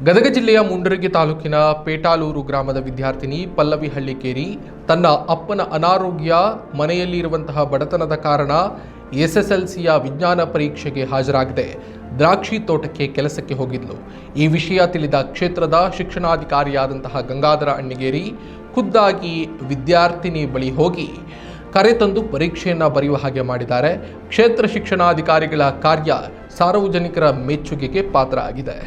ಗದಗ ಜಿಲ್ಲೆಯ ಮುಂಡರಗಿ ತಾಲೂಕಿನ ಪೇಟಾಲೂರು ಗ್ರಾಮದ ವಿದ್ಯಾರ್ಥಿನಿ ಪಲ್ಲವಿ ಹಳ್ಳಿಕೇರಿ ತನ್ನ ಅಪ್ಪನ ಅನಾರೋಗ್ಯ, ಮನೆಯಲ್ಲಿರುವಂತಹ ಬಡತನದ ಕಾರಣ ಎಸ್ಎಸ್ಎಲ್ಸಿಯ ವಿಜ್ಞಾನ ಪರೀಕ್ಷೆಗೆ ಹಾಜರಾಗದೆ ದ್ರಾಕ್ಷಿ ತೋಟಕ್ಕೆ ಕೆಲಸಕ್ಕೆ ಹೋಗಿದ್ಲು. ಈ ವಿಷಯ ತಿಳಿದ ಕ್ಷೇತ್ರದ ಶಿಕ್ಷಣಾಧಿಕಾರಿಯಾದಂತಹ ಗಂಗಾಧರ ಅಣ್ಣಿಗೇರಿ ಖುದ್ದಾಗಿ ವಿದ್ಯಾರ್ಥಿನಿ ಬಳಿ ಹೋಗಿ ಕರೆತಂದು ಪರೀಕ್ಷೆಯನ್ನು ಬರೆಯುವ ಹಾಗೆ ಮಾಡಿದ್ದಾರೆ. ಕ್ಷೇತ್ರ ಶಿಕ್ಷಣಾಧಿಕಾರಿಗಳ ಕಾರ್ಯ ಸಾರ್ವಜನಿಕರ ಮೆಚ್ಚುಗೆಗೆ ಪಾತ್ರ ಆಗಿದೆ.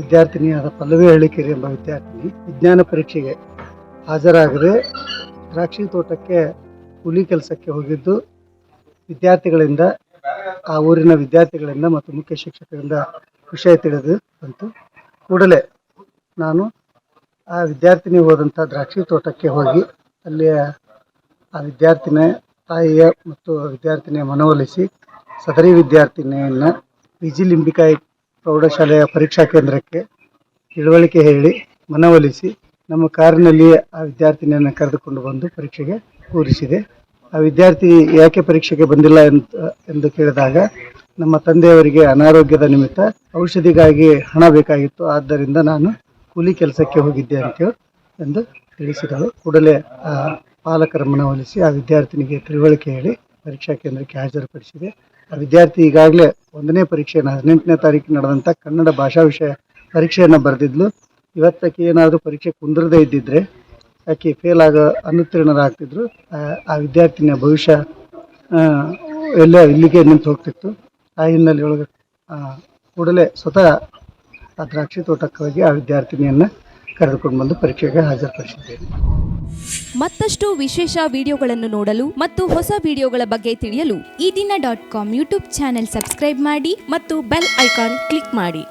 ವಿದ್ಯಾರ್ಥಿನಿಯಾದ ಪಲ್ಲವಿ ಹಳ್ಳಿಕೇರಿ ಎಂಬ ವಿದ್ಯಾರ್ಥಿನಿ ವಿಜ್ಞಾನ ಪರೀಕ್ಷೆಗೆ ಹಾಜರಾಗದೆ ದ್ರಾಕ್ಷಿ ತೋಟಕ್ಕೆ ಕೂಲಿ ಕೆಲಸಕ್ಕೆ ಹೋಗಿದ್ದು, ವಿದ್ಯಾರ್ಥಿಗಳಿಂದ ಆ ಊರಿನ ವಿದ್ಯಾರ್ಥಿಗಳಿಂದ ಮತ್ತು ಮುಖ್ಯ ಶಿಕ್ಷಕರಿಂದ ವಿಷಯ ತಿಳಿದು ಬಂತು. ಕೂಡಲೇ ನಾನು ಆ ವಿದ್ಯಾರ್ಥಿನಿ ಹೋದಂಥ ದ್ರಾಕ್ಷಿ ತೋಟಕ್ಕೆ ಹೋಗಿ ಅಲ್ಲಿಯ ಆ ವಿದ್ಯಾರ್ಥಿನಿ ತಾಯಿಯ ಮತ್ತು ವಿದ್ಯಾರ್ಥಿನಿಯ ಮನವೊಲಿಸಿ ಸದರಿ ವಿದ್ಯಾರ್ಥಿನಿಯನ್ನು ವಿಜಿಲಿಂಬಿಕಾಯಿ ಪ್ರೌಢಶಾಲೆಯ ಪರೀಕ್ಷಾ ಕೇಂದ್ರಕ್ಕೆ ತಿಳುವಳಿಕೆ ಹೇಳಿ ಮನವೊಲಿಸಿ ನಮ್ಮ ಕಾರಿನಲ್ಲಿಯೇ ಆ ವಿದ್ಯಾರ್ಥಿನಿಯನ್ನು ಕರೆದುಕೊಂಡು ಬಂದು ಪರೀಕ್ಷೆಗೆ ಕೂರಿಸಿದೆ. ಆ ವಿದ್ಯಾರ್ಥಿ ಯಾಕೆ ಪರೀಕ್ಷೆಗೆ ಬಂದಿಲ್ಲ ಎಂದು ಕೇಳಿದಾಗ, ನಮ್ಮ ತಂದೆಯವರಿಗೆ ಅನಾರೋಗ್ಯದ ನಿಮಿತ್ತ ಔಷಧಿಗಾಗಿ ಹಣ ಬೇಕಾಗಿತ್ತು, ಆದ್ದರಿಂದ ನಾನು ಕೂಲಿ ಕೆಲಸಕ್ಕೆ ಹೋಗಿದ್ದೆ ಎಂದು ತಿಳಿಸಿದಳು. ಕೂಡಲೇ ಆ ಪಾಲಕರ ಮನವೊಲಿಸಿ ಆ ವಿದ್ಯಾರ್ಥಿನಿಗೆ ತಿಳುವಳಿಕೆ ಹೇಳಿ ಪರೀಕ್ಷಾ ಕೇಂದ್ರಕ್ಕೆ ಹಾಜರುಪಡಿಸಿದೆ. ಆ ವಿದ್ಯಾರ್ಥಿ ಈಗಾಗಲೇ 1ನೇ ಪರೀಕ್ಷೆಯನ್ನು 18ನೇ ತಾರೀಕು ನಡೆದಂಥ ಕನ್ನಡ ಭಾಷಾ ವಿಷಯ ಪರೀಕ್ಷೆಯನ್ನು ಬರೆದಿದ್ಲು. ಇವತ್ತಕ್ಕೆ ಏನಾದರೂ ಪರೀಕ್ಷೆ ಕುಂದಿರದೇ ಇದ್ದಿದ್ರೆ ಆಕೆ ಫೇಲ್ ಅನುತ್ತೀರ್ಣರಾಗ್ತಿದ್ರು. ಆ ವಿದ್ಯಾರ್ಥಿನಿಯ ಭವಿಷ್ಯ ಇಲ್ಲಿಗೆ ನಿಂತು ಹೋಗ್ತಿತ್ತು. ಆ ಹಿನ್ನೆಲೆಯೊಳಗೆ ಕೂಡಲೇ ಸ್ವತಃ ಆ ದ್ರಾಕ್ಷಿ ತೋಟಕ್ಕೆ ಹೋಗಿ ಆ ವಿದ್ಯಾರ್ಥಿನಿಯನ್ನು ಕರೆದುಕೊಂಡು ಬಂದು ಪರೀಕ್ಷೆಗೆ ಹಾಜರುಪಡಿಸಿದ್ದೇನೆ. ಮತ್ತಷ್ಟು ವಿಶೇಷ ವಿಡಿಯೋಗಳನ್ನು ನೋಡಲು ಮತ್ತು ಹೊಸ ವಿಡಿಯೋಗಳ ಬಗ್ಗೆ ತಿಳಿಯಲು ಈ ದಿನ .com ಯೂಟ್ಯೂಬ್ ಚಾನೆಲ್ ಸಬ್ಸ್ಕ್ರೈಬ್ ಮಾಡಿ ಮತ್ತು ಬೆಲ್ ಐಕಾನ್ ಕ್ಲಿಕ್ ಮಾಡಿ.